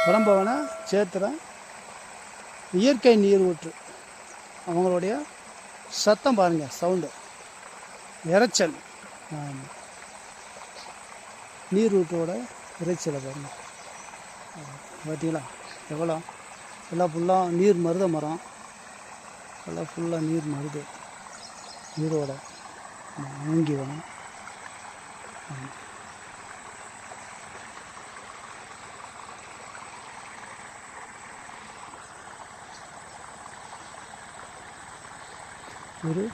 வடம்பவன சேத்திரம் இயற்கை நீர் ஊற்று. அவங்களுடைய சத்தம் பாருங்கள், சவுண்டு, இறைச்சல். நீர் ஊற்றோட இறைச்சலை பாருங்கள். பார்த்தீங்களா எவ்வளோ எல்லாம் ஃபுல்லாக நீர் மருத மரம், எல்லாம் ஃபுல்லாக நீர் மருது, நீரோட மூங்கி வனம். ஒரு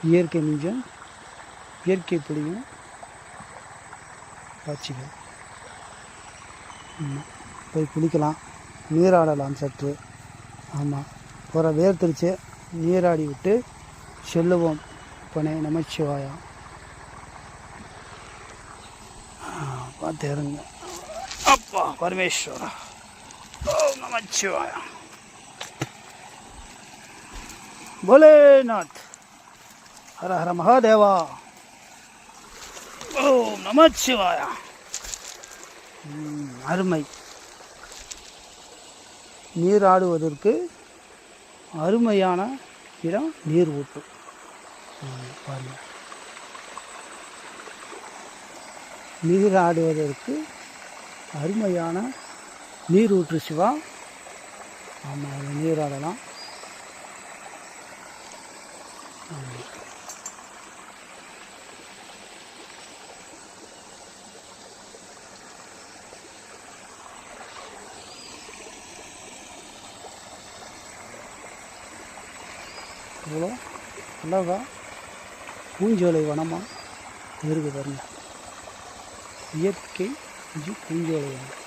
இயற்கை மிஞ்சம், இயற்கை பிடிக்கும் காட்சிகள். போய் குளிக்கலாம், நீராடலாம் சற்று. ஆமாம், ஒரு வேர்த்திருச்சு, நீராடி விட்டு செல்லுவோம். பனே நமச்சிவாயா. பார்த்து இருங்க. அப்பா பரமேஸ்வரா, ஓம் நமச்சிவாயா. போலேநாத், ஹர ஹர மகாதேவா, ஓம் நமச்சிவாயா. அருமை. நீராடுவதற்கு அருமையான இடம் நீர் ஊற்று. பாருங்கள், நீராடுவதற்கு அருமையான நீர் ஊற்று சிவா. ஆமாம், அதில் நீராடலாம். இவ்வளோ அழகா பூஞ்சோலை வனமாக இருக்குது பாருங்க. இயற்கை பூஞ்சோலை வனம்.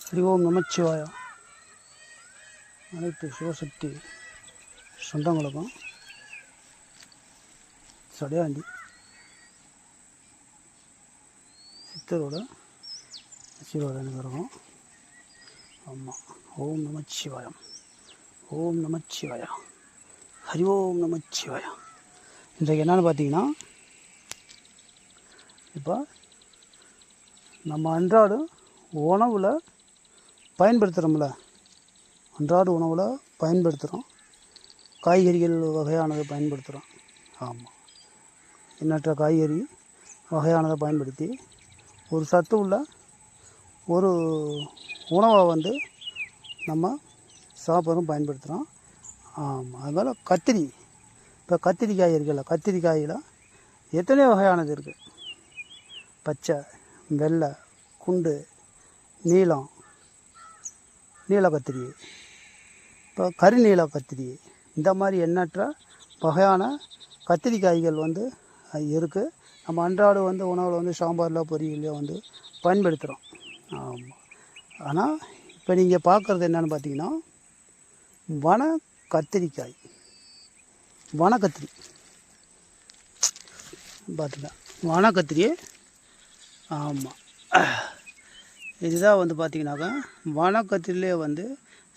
ஹரி ஓம் நமச்சிவாயா. அனைத்து சிவசக்தி சொந்தங்களுக்கும் சடையாண்டி சித்தரோட ஆசீர்வாதம் இருக்கும். ஆமாம், ஓம் நமச்சிவாயம், ஓம் நமச்சிவாயா, ஹரி ஓம் நமச்சிவாயா. இன்றைக்கு என்னென்னு பார்த்தீங்கன்னா, இப்போ நம்ம அன்றாட உணவில் பயன்படுத்துகிறோம்ல, அன்றாட உணவில் பயன்படுத்துகிறோம். காய்கறிகள் வகையானதை பயன்படுத்துகிறோம். ஆமாம், எண்ணற்ற காய்கறி வகையானதை பயன்படுத்தி ஒரு சத்து உள்ள ஒரு உணவை வந்து நம்ம சாப்பிட்றோம், பயன்படுத்துகிறோம். ஆமாம், அதுபோல் கத்திரி. இப்போ கத்திரிக்காய் இருக்குல்ல, கத்திரிக்காயில் எத்தனை வகையானது இருக்குது. பச்சை, வெள்ளை, குண்டு, நீலம், நீல கத்திரி, இப்போ கருநீல கத்திரி, இந்த மாதிரி எண்ணற்ற வகையான கத்திரிக்காய்கள் வந்து இருக்குது. நம்ம அன்றாட வந்து உணவில் வந்து சாம்பாரில் பொரியலையோ வந்து பயன்படுத்துகிறோம். ஆமாம், ஆனால் இப்போ நீங்கள் பார்க்குறது என்னென்னு பார்த்தீங்கன்னா, வன கத்திரிக்காய், வனக்கத்திரி. பார்த்துங்க, வனக்கத்திரி. ஆமாம், இதுதான் வந்து பார்த்திங்கனாக்கா வனக்கத்திரிலே வந்து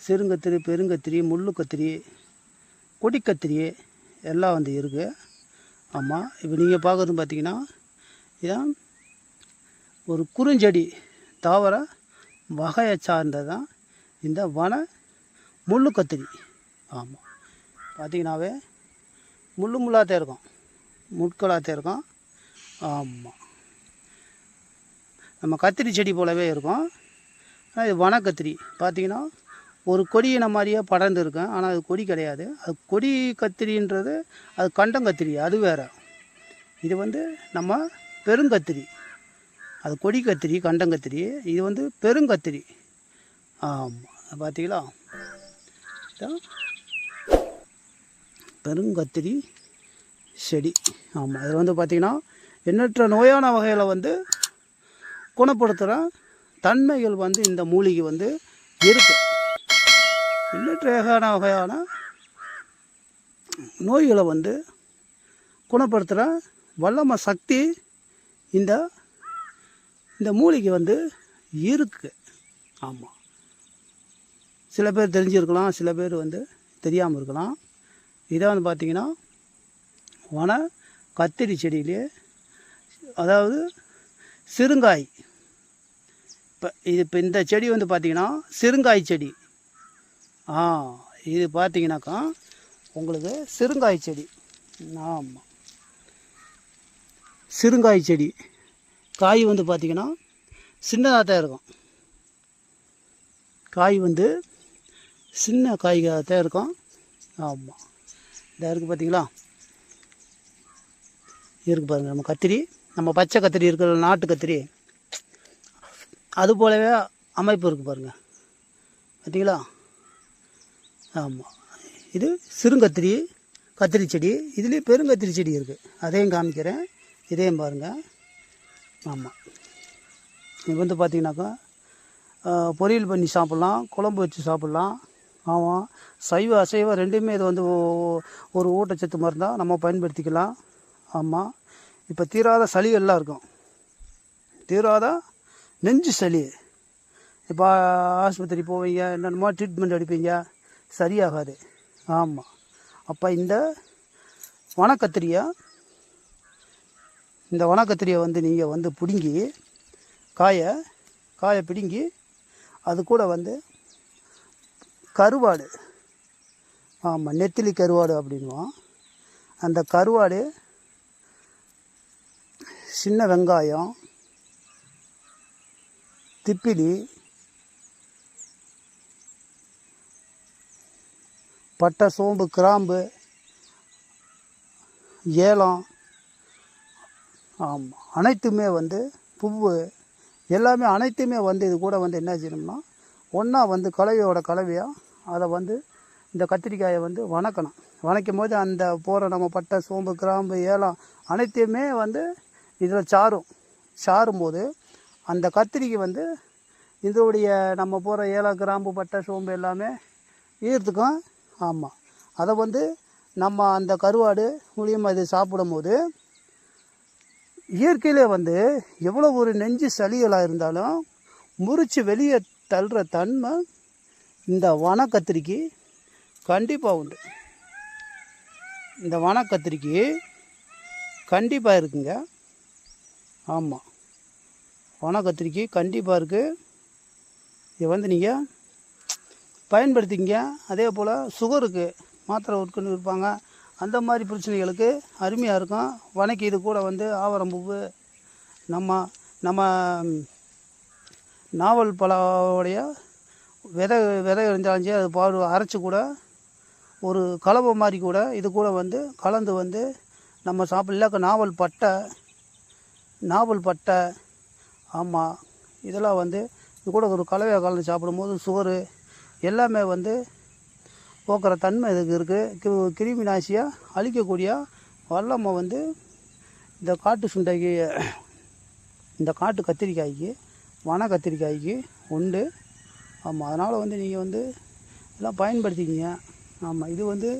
சிறுங்கத்திரி, பெருங்கத்திரி, முள்ளு கத்திரி, கொடிக்கத்திரி எல்லாம் வந்து இருக்குது. ஆமாம், இப்போ நீங்கள் பார்க்குறது பார்த்திங்கன்னா, இதான் ஒரு குறுஞ்செடி தாவர வகையை சார்ந்தது தான் இந்த வன முள்ளு கத்திரி. ஆமாம், பார்த்திங்கனாவே முள்ளாகத்தான் இருக்கும், முட்களாகத்தான் இருக்கும். ஆமாம், நம்ம கத்திரி செடி போலவே இருக்கும். ஆனால் இது வனக்கத்திரி. பார்த்திங்கன்னா ஒரு கொடியின மாதிரியே படர்ந்து இருக்கும், ஆனால் அது கொடி கிடையாது. அது கொடி கத்திரின்றது அது கண்டங்கத்திரி, அது வேறு. இது வந்து நம்ம பெருங்கத்திரி. அது கொடி கத்திரி, கண்டங்கத்திரி. இது வந்து பெருங்கத்திரி. ஆமாம், பார்த்தீங்களா? இதான் பெருங்கத்திரி செடி. ஆமாம், இது வந்து பார்த்திங்கன்னா எண்ணற்ற நோயான வகையில் வந்து குணப்படுத்துகிற தன்மைகள் வந்து இந்த மூலிகை வந்து இருக்குது. எண்ணற்ற வகையான நோய்களை வந்து குணப்படுத்துகிற வல்லமை சக்தி இந்த இந்த மூலிகை வந்து இருக்குது. ஆமாம், சில பேர் தெரிஞ்சிருக்கலாம், சில பேர் வந்து தெரியாமல் இருக்கலாம். இதை வந்து பார்த்திங்கன்னா வன கத்திரி செடியிலே, அதாவது சிறுங்காய். இப்போ இந்த செடி வந்து பார்த்திங்கன்னா சிறுங்காய் செடி. இது பார்த்திங்கனாக்கா உங்களுக்கு சிறுங்காய் செடி. ஆமாம், சிறுங்காய் செடி. காய் வந்து பார்த்திங்கன்னா சின்னதாக தான் இருக்கும். காய் வந்து சின்ன காய்களாக தான் இருக்கும். ஆமாம், இதாக இருக்குது பார்த்தீங்களா? இருக்குது பாருங்கள். நம்ம கத்திரி, நம்ம பச்சை கத்திரி இருக்கிற நாட்டு கத்திரி, அது போலவே அமைப்பு இருக்குது பாருங்கள். பார்த்தீங்களா? ஆமாம், இது சிறுங்கத்திரி கத்திரி செடி. இதுலேயே பெருங்கத்திரி செடி இருக்குது, அதையும் காமிக்கிறேன். இதையும் பாருங்கள். ஆமாம், இது வந்து பார்த்திங்கனாக்கா பொரியல் பண்ணி சாப்பிட்லாம், குழம்பு வச்சு சாப்பிட்லாம். ஆமாம், சைவ அசைவ ரெண்டுமே இது வந்து ஒரு ஊட்டச்சத்து மருந்தாக நம்ம பயன்படுத்திக்கலாம். ஆமாம், இப்போ தீராத சளிகள்லாம் இருக்கும், தீராத நெஞ்சு சளி. இப்போ ஆஸ்பத்திரி போவீங்க, என்னென்னமோ ட்ரீட்மெண்ட் அடிப்பீங்க, சரியாகாது. ஆமாம், அப்போ இந்த வனக்கத்திரியை வந்து நீங்கள் வந்து பிடுங்கி காயை பிடுங்கி அது கூட வந்து கருவாடு, ஆமாம், நெத்திலி கருவாடு அப்படின்வோம். அந்த கருவாடு, சின்ன வெங்காயம், திப்பிலி, பட்டை, சோம்பு, கிராம்பு, ஏலம், ஆமாம், அனைத்துமே வந்து பூவு எல்லாமே அனைத்துமே வந்து இது கூட வந்து என்ன செய்யணும்னா ஒன்றா வந்து கலவையாக அதை வந்து இந்த கத்திரிக்காயை வந்து வணக்கணும். வணக்கும் போது அந்த போகிற நம்ம பட்டை, சோம்பு, கிராம்பு, ஏலம் அனைத்தையுமே வந்து இதில் சாரும்போது அந்த கத்திரிக்கு வந்து இதோடைய நம்ம போகிற ஏலம், கிராம்பு, பட்டை, சோம்பு எல்லாமே ஈர்த்துக்கும். ஆமாம், அதை வந்து நம்ம அந்த கருவாடு மூலியமாக இது சாப்பிடும் போது இயற்கையிலே வந்து எவ்வளோ ஒரு நெஞ்சு சளிகளாக இருந்தாலும் முறித்து வெளியே தள்ளுற தன்மை இந்த வனக்கத்திரிக்கு கண்டிப்பாக உண்டு. இந்த வனக்கத்திரிக்கு கண்டிப்பாக இருக்குங்க. ஆமாம், வனக்கத்திரிக்கு கண்டிப்பாக இருக்குது. இதை வந்து நீங்கள் பயன்படுத்திங்க. அதே போல் சுகருக்கு மாத்திரை உட்கொண்டு இருப்பாங்க, அந்த மாதிரி பிரச்சனைகளுக்கு அருமையாக இருக்கும். வணக்கி இது கூட வந்து ஆவரம்பூவு, நம்ம நாவல் பழோடைய விதை இருந்தாலும் சரி, அது அரைச்சி கூட ஒரு கலவை மாதிரி கூட இது கூட வந்து கலந்து வந்து நம்ம சாப்பிடலாக்க. நாவல் பட்டை, ஆமாம், இதெல்லாம் வந்து இது கூட ஒரு கலவையாக கலந்து சாப்பிடும்போது சுகரு எல்லாமே வந்து போக்குற தன்மை இதுக்கு இருக்குது. கிருமி நாசியாக அழிக்கக்கூடிய வல்லமை வந்து இந்த காட்டு சுண்டைக்கு, இந்த காட்டு கத்திரிக்காய்க்கு, வன கத்திரிக்காய்க்கு உண்டு. ஆமாம், அதனால் வந்து நீங்கள் வந்து எல்லாம் பயன்படுத்திக்கிங்க. ஆமாம், இது வந்து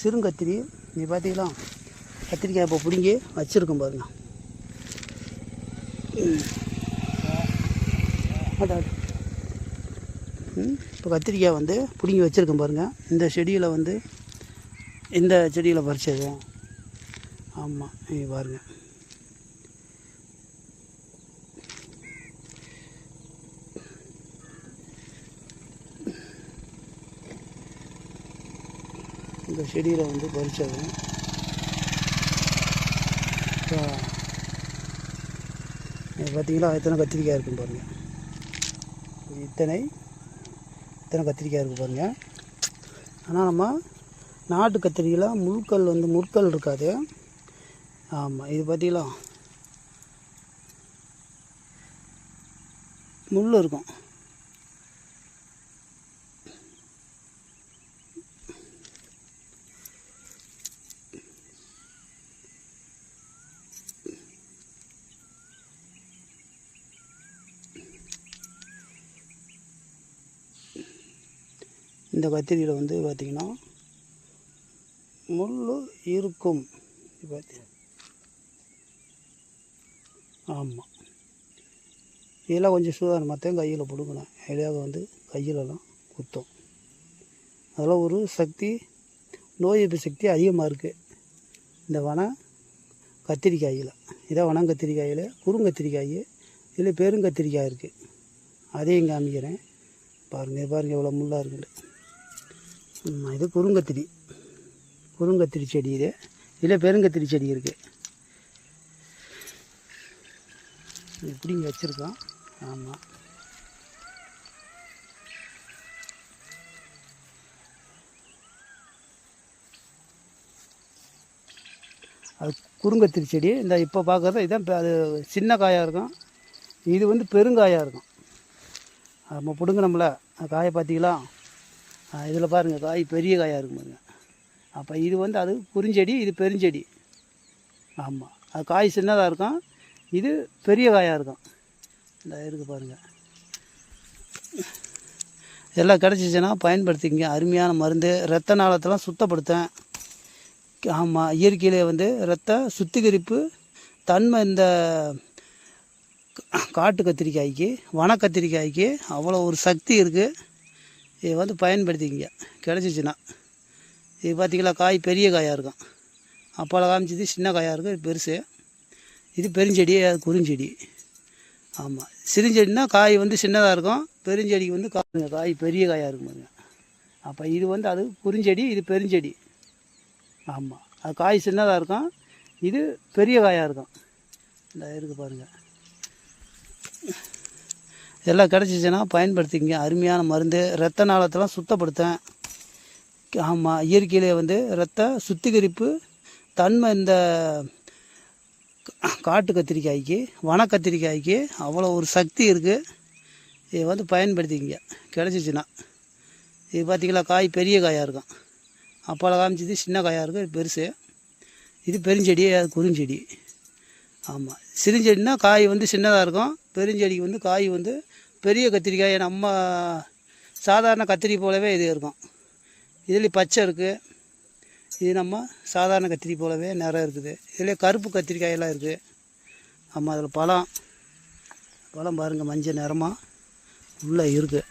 சிறுங்கத்திரி. நீங்கள் பார்த்தீங்களா? கத்திரிக்காய் இப்போ பிடுங்கி வச்சுருக்கோம் பாருங்கள். இப்போ கத்திரிக்காய் வந்து பிடுங்கி வச்சுருக்கேன் பாருங்கள். இந்த செடியில் பறிச்சது. ஆமாம், நீங்கள் பாருங்கள். இந்த செடியில் வந்து பறிச்சது. பார்த்தீங்களா? எத்தனை கத்திரிக்காய் இருக்குன்னு பாருங்கள். இத்தனை கத்திரிக்காய் இருக்குது பாருங்கள். ஆனால் நம்ம நாட்டு கத்திரிக்காயில் முற்கள் இருக்காது. ஆமாம், இது பார்த்தீங்களா? முள் இருக்கும். இந்த கத்திரியில் வந்து பார்த்திங்கன்னா முள் இருக்கும். பார்த்து ஆமாம், இதெல்லாம் கொஞ்சம் சூதானம் மற்ற கையில் பிடுங்கணும். இலையாக வந்து கையிலலாம் குத்தும். அதெல்லாம் ஒரு சக்தி, நோய் எதிர்ப்பு சக்தி அதிகமாக இருக்குது இந்த கத்திரிக்காயில். இதான் வனங்கத்திரிக்காயில் குறுங்கத்திரிக்காய், இதில் பெருங்கத்திரிக்காய் இருக்குது. அதையும் காமிக்கிறேன் பாருங்கள். பாருங்கள் எவ்வளோ முள்ளாக இருக்குது. இது குறுங்கத்திரி செடி. இதில் பெருங்கத்திரி செடி இருக்குது. இப்படி இங்கே வச்சுருக்கோம். ஆமாம், அது குறுங்கத்திரி செடி. இந்த இப்போ பார்க்குறது இதுதான். அது சின்ன காயாக இருக்கும், இது வந்து பெருங்காயாக இருக்கும். நம்ம பிடுங்கினோம்ல காயை பார்த்தீங்களா, இதில் பாருங்கள் காய் பெரிய காயாக இருக்கும் பாருங்க. அப்போ இது வந்து அது குறுஞ்செடி, இது பெருஞ்செடி. ஆமாம், அது காய் சின்னதாக இருக்கும், இது பெரிய காயாக இருக்கும். இந்த இருக்குது பாருங்கள். எல்லாம் கிடச்சிச்சின்னா பயன்படுத்திக்கங்க. அருமையான மருந்து. இரத்த நாளத்தெல்லாம் சுத்தப்படுத்தேன். ஆமாம், இயற்கையிலே வந்து இரத்த சுத்திகரிப்பு தன்மை இந்த காட்டு கத்திரிக்காய்க்கு, வனக்கத்திரிக்காய்க்கு அவ்வளோ ஒரு சக்தி இருக்குது. இதை வந்து பயன்படுத்திக்கங்க கிடச்சிச்சின்னா. இது பார்த்திங்களா, காய் பெரிய காயாக இருக்கும். அப்போல்லாம் காமிச்சது சின்ன காயாக இருக்கும், இது பெருசு. இது பெருஞ்செடி, அது குறுஞ்செடி. ஆமாம், சிறுஞ்செடினா காய் வந்து சின்னதாக இருக்கும், பெருஞ்செடிக்கு வந்து காய் பெரிய காயாக இருக்கும். அப்போ இது வந்து அது குறுஞ்செடி, இது பெருஞ்செடி. ஆமாம், அது காய் சின்னதாக இருக்கும், இது பெரிய காயாக இருக்கும். இந்த இருக்குது பாருங்கள். எல்லாம் கிடச்சிச்சின்னா பயன்படுத்திக்கங்க. அருமையான மருந்து. இரத்த நாளத்தெல்லாம் சுத்தப்படுத்தேன். ஆமாம், இயற்கையிலே வந்து இரத்த சுத்திகரிப்பு தன்மை இந்த காட்டு கத்திரிக்காய்க்கு, வனக்கத்திரிக்காய்க்கு அவ்வளோ ஒரு சக்தி இருக்குது. இதை வந்து பயன்படுத்திக்கங்க கிடச்சிச்சின்னா. இது பார்த்திங்களா, காய் பெரிய காயாக இருக்கும். அப்போல்லாம் காமிச்சது சின்ன காயாக இருக்கும், இது பெருசு. இது பெருஞ்செடி, அது குறுஞ்செடி. ஆமாம், சிறுஞ்செடினா காய் வந்து சின்னதாக இருக்கும், பெருஞ்செடிக்கு வந்து காய் வந்து பெரிய கத்திரிக்காய். நம்ம சாதாரண கத்திரி போலவே இது இருக்கும். இதுலேயும் பச்சை இருக்குது, இது நம்ம சாதாரண கத்திரி போலவே நிறைய இருக்குது. இதில் கருப்பு கத்திரிக்காயெல்லாம் இருக்குது. ஆமாம், அதில் பழம் பாருங்கள், மஞ்சள் நிறமாக உள்ளே இருக்குது.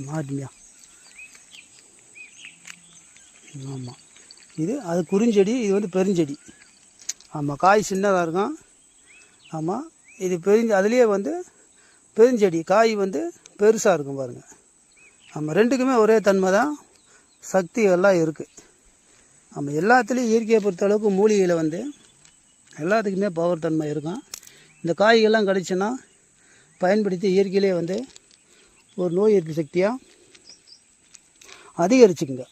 மாட்டியா? ஆமாம், இது அது குறுஞ்செடி, இது வந்து பெருஞ்செடி. ஆமாம், காய் சின்னதாக இருக்கும். ஆமாம், இது அதுலேயே வந்து பெருஞ்செடி, காய் வந்து பெருசாக இருக்கும் பாருங்கள். ஆமாம், ரெண்டுக்குமே ஒரே தன்மை தான், சக்தி எல்லாம் இருக்குது. ஆமாம், எல்லாத்துலேயும் இயற்கையை பொறுத்தளவுக்கு மூலிகையில் வந்து எல்லாத்துக்குமே பவர் தன்மை இருக்கும். இந்த காய்கள்லாம் கிடச்சுன்னா பயன்படுத்தி இயற்கையிலே வந்து ஒரு நோய் எதிர்ப்பு சக்தியாக அதிகரிச்சுக்குங்க.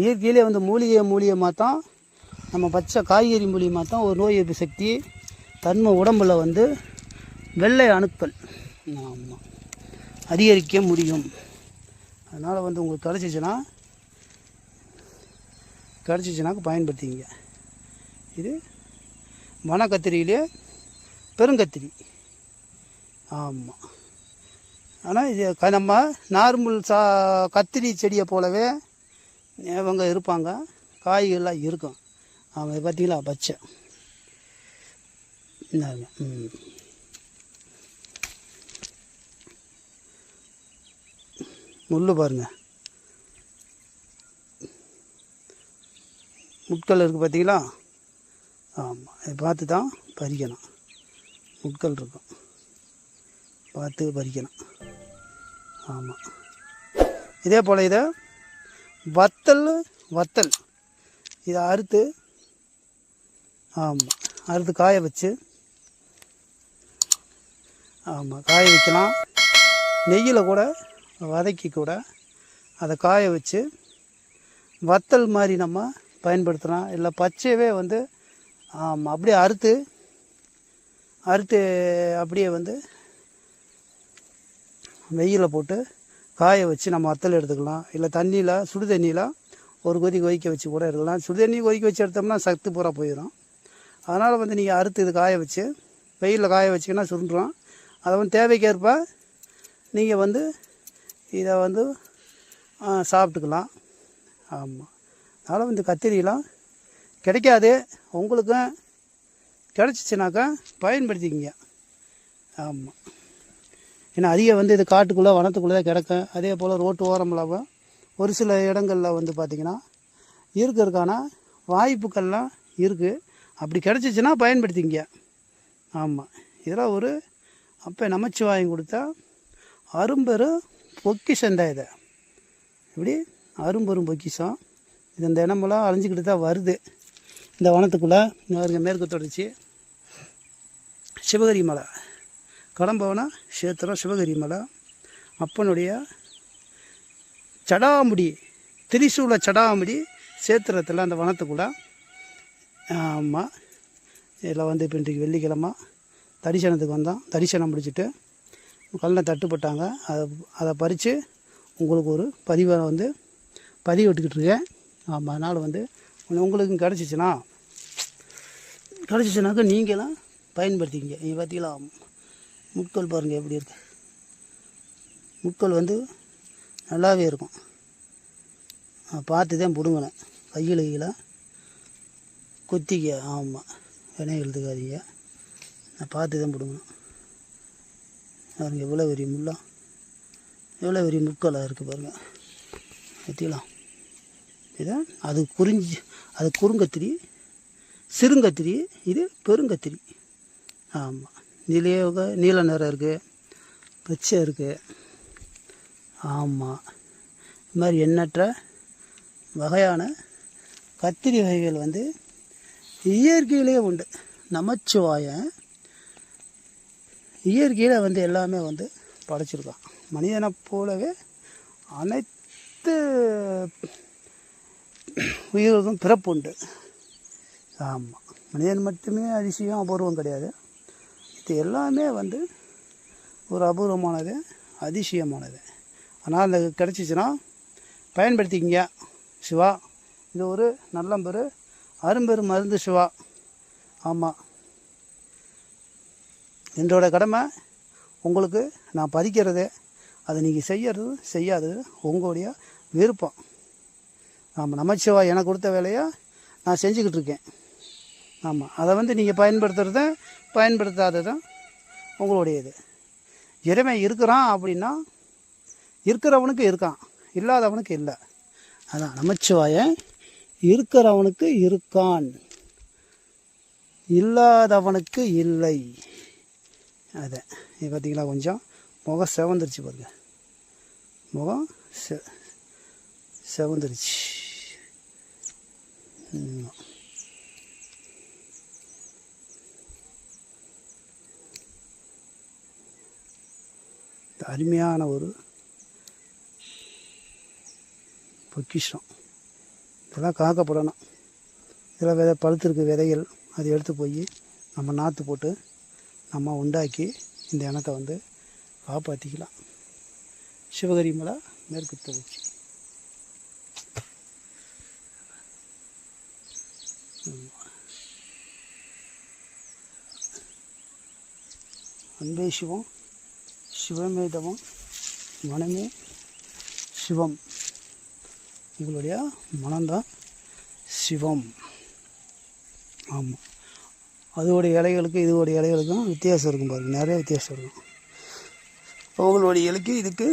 இயற்கையிலே வந்து மூலிகைமாக தான், நம்ம பச்சை காய்கறி மூலியமாக தான் ஒரு நோய் எதிர்ப்பு சக்தி தன்மை உடம்பில் வந்து வெள்ளை அணுக்கள் ஆமாம் அதிகரிக்க முடியும். அதனால் வந்து உங்களுக்கு கிடச்சிச்சினாக்க பயன்படுத்திங்க. இது வனக்கத்திரியிலே பெருங்கத்திரி. ஆமாம், ஆனால் இது நம்ம நார்மல் கத்திரி செடியை போலவே இவங்க இருப்பாங்க, காய்கள்லாம் இருக்கும். ஆமாம், இது பார்த்தீங்களா பச்சை. முள் பாருங்கள், முட்கள் இருக்குது பார்த்தீங்களா. ஆமாம், இதை பார்த்து தான் பறிக்கணும். முட்கள் இருக்கும், பார்த்து பறிக்கணும். ஆமாம், இதே போல் இதை வத்தல் இதை அறுத்து, ஆமாம் அறுத்து காய வச்சு, ஆமாம் காய வைக்கலாம். நெய்யில் கூட வதக்கி கூட அதை காய வச்சு வத்தல் மாதிரி நம்ம பயன்படுத்தலாம். இல்லை பச்சையவே வந்து ஆமாம் அப்படியே அறுத்து அப்படியே வந்து வெயிலில் போட்டு காய வச்சு நம்ம வத்தல் எடுத்துக்கலாம். இல்லை தண்ணியில் சுடு தண்ணியில் ஒரு கொதிக்க வச்சு கூட எடுக்கலாம். சுடு தண்ணி கொதிக்க வச்சு எடுத்தோம்னா சத்து பூரா போயிடும். அதனால் வந்து நீங்கள் அறுத்து இது காய வச்சு வெயிலில் காய வச்சிங்கன்னா சுருண்டுரும். அதை வந்து தேவைக்கேற்ப நீங்கள் வந்து இதை வந்து சாப்பிட்டுக்கலாம். ஆமாம், அதனால் இந்த கத்திரிலாம் கிடைக்காது, உங்களுக்கும் கிடச்சிச்சினாக்கா பயன்படுத்திக்கிங்க. ஆமாம், ஏன்னா அதிகம் வந்து இது காட்டுக்குள்ளே வனத்துக்குள்ளே தான் கிடக்கும். அதே போல் ரோட்டு ஓரம்லாம் ஒரு சில இடங்களில் வந்து பார்த்திங்கன்னா இருக்கிறதுக்கான வாய்ப்புகள்லாம் இருக்குது. அப்படி கிடச்சிச்சின்னா பயன்படுத்திங்க. ஆமாம், இதெல்லாம் ஒரு அப்போ நமச்சிவாயம் கொடுத்தா அரும்பெரும் பொக்கிஷம் தான். இதை இப்படி அரும்பெரும் பொக்கிஷம். இது இந்த இடமெல்லாம் அழிஞ்சிக்கிட்டு தான் வருது இந்த வனத்துக்குள்ளே. இங்கே மேற்கு தொடர்ச்சி சிவகிரி மலை, கடம்பவன சேத்திரம் சிவகிரி மலை, அப்பனுடைய சடாமுடி திரிசூல சடாமுடி சேத்திரத்தில் அந்த வனத்துக்குள்ளே. ஆமாம், இதில் வந்து இப்போ இன்றைக்கு வெள்ளிக்கிழமை தரிசனத்துக்கு வந்தோம். தரிசனம் முடிச்சுட்டு கல்லை தட்டுப்பட்டாங்க. அதை பறித்து உங்களுக்கு ஒரு பதிவை வந்து பதிவு விட்டுக்கிட்டு இருக்கேன். ஆமாம், அதனால் வந்து உங்களுக்கும் கிடச்சிச்சினாக்கா நீங்களும் பயன்படுத்திக்கிங்க. நீங்கள் பார்த்தீங்களா முட்கள் பாருங்கள் எப்படி இருக்கு. முட்கள் வந்து நல்லாவே இருக்கும். பார்த்து தான் பிடுங்கினேன். கையில் கொத்திக்க. ஆமாம், வினை எழுதுக்காதீங்க. நான் பார்த்து தான் பிடுங்கணும். பாருங்கள் எவ்வளோ பெரிய முள்ளா, எவ்வளோ பெரிய முட்களாக இருக்குது பாருங்கள். பார்த்தீங்களா, இதான் அது குறுங்கத்திரி, சிறுங்கத்திரி, இது பெருங்கத்திரி. ஆமாம், இதுலேயே நீல நிறம் இருக்குது, பச்சை இருக்குது. ஆமாம், இது மாதிரி எண்ணற்ற வகையான கத்திரி வகைகள் வந்து இயற்கையிலே உண்டு. நமச்சிவாயம் இயற்கையில் வந்து எல்லாமே வந்து படைச்சிருக்கான். மனிதனை போலவே அனைத்து உயிர்களுக்கும் பிறப்பு உண்டு. ஆமாம், மனிதன் மட்டுமே அதிசயம் அபூர்வம் கிடையாது. இது எல்லாமே வந்து ஒரு அபூர்வமானது, அதிசயமானது. ஆனால் அந்த கிடச்சிச்சின்னா பயன்படுத்திக்கிங்க. சிவா இது ஒரு நல்லம்பெரு அரும்பெரும் மருந்து சிவா. ஆமாம், என்னோட கடமை உங்களுக்கு நான் பதிக்கிறது, அதை நீங்கள் செய்யறது செய்யாதது உங்களுடைய விருப்பம். ஆமாம், நமச்சிவா எனக்கு கொடுத்த வேலையை நான் செஞ்சுக்கிட்டு இருக்கேன். ஆமாம், அதை வந்து நீங்கள் பயன்படுத்துகிறத பயன்படுத்தாததான் உங்களுடையது. இறைவன் இருக்கிறான் அப்படின்னா இருக்கிறவனுக்கு இருக்கான், இல்லாதவனுக்கு இல்லை. அதான் நமச்சிவாயம் இருக்கிறவனுக்கு இருக்கான், இல்லாதவனுக்கு இல்லை. அதை இது பார்த்திங்களா, கொஞ்சம் முகம் செவந்துருச்சு பாருங்க. முகம் செவந்துருச்சு. அருமையான ஒரு பொக்கிஷம். இதெல்லாம் காக்கப்படணும். இதில் பழுத்திருக்கு விதைகள், அதை எடுத்து போய் நம்ம நாற்று போட்டு நம்ம உண்டாக்கி இந்த இனத்தை வந்து காப்பாற்றிக்கலாம். சிவகிரி மலை மேற்கு தொடர்ச்சி. அன்பே சிவம், சிவமே தவம், மனமே சிவம். உங்களுடைய மனம்தான் சிவம். ஆமாம், அதோடைய இலைகளுக்கும் இதோடைய இலைகளுக்கும் வித்தியாசம் இருக்கும் பாருங்கள், நிறைய வித்தியாசம் இருக்கும். உங்களுடைய இலைக்கு இதுக்கு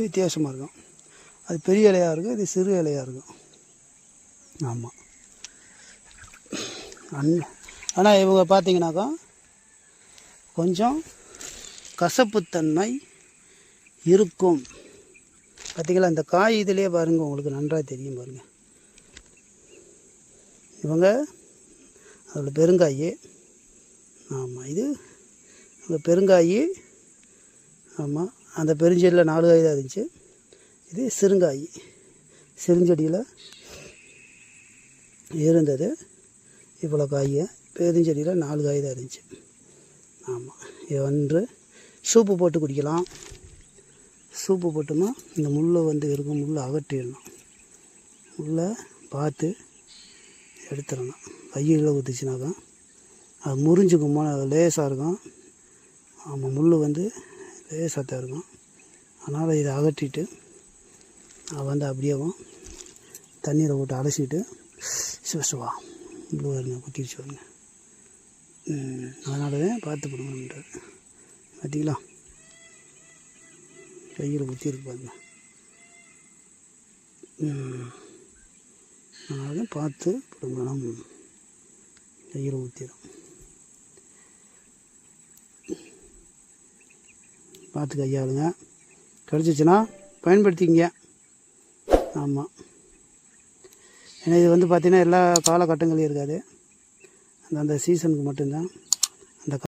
வித்தியாசமாக இருக்கும். அது பெரிய இலையாக இருக்கும், இது சிறு இலையாக இருக்கும். ஆமாம், ஆனால் இவங்க பார்த்தீங்கன்னாக்கா கொஞ்சம் கசப்புத்தன்மை இருக்கும். பார்த்தீங்களா, இந்த காய் இதிலே பாருங்கள், உங்களுக்கு நன்றாக தெரியும் பாருங்கள். இவங்க அதோட பெருங்காய். ஆமாம், இது அந்த பெருங்காய். ஆமாம், அந்த பெருஞ்செடியில் 4 காய் தான் இருந்துச்சு. இது சிறுங்காய், சிறுஞ்செடியில் இருந்தது இவ்வளோ காய். பெருஞ்செடியில் 4 காய் தான் இருந்துச்சு. ஆமாம், இது வந்து சூப்பு போட்டு குடிக்கலாம். சூப்பு போட்டோம்னா இந்த முள்ளை வந்து இருக்கும், முள்ளை அகற்றிடணும். முள்ளை பார்த்து எடுத்துடணும். கையில் ஊற்றுச்சுனாக்கா அது முறிஞ்சுக்கும், லேசாக இருக்கும். ஆமாம், முள் வந்து லேசாக தான் இருக்கும். அதனால் இதை அகற்றிட்டு நான் வந்து அப்படியேவும் தண்ணீரை போட்டு அலசிட்டு சிவசுவா முள் வருங்க, குத்திடுச்சு வருங்க. அதனால தான் பார்த்து பிடுங்கணுன்றார். பார்த்தீங்களா, கையில் குத்தி இருக்கு பாருங்க. அதனால தான் பார்த்து பிடுங்கணும், கையில் ஊற்றிடும். பார்த்து கையாளுங்க. கிடச்சிச்சின்னா பயன்படுத்திக்கங்க. ஆமாம், ஏன்னா இது வந்து பார்த்திங்கன்னா எல்லா காலகட்டங்களையும் இருக்காது, அந்த சீசனுக்கு மட்டும்தான்.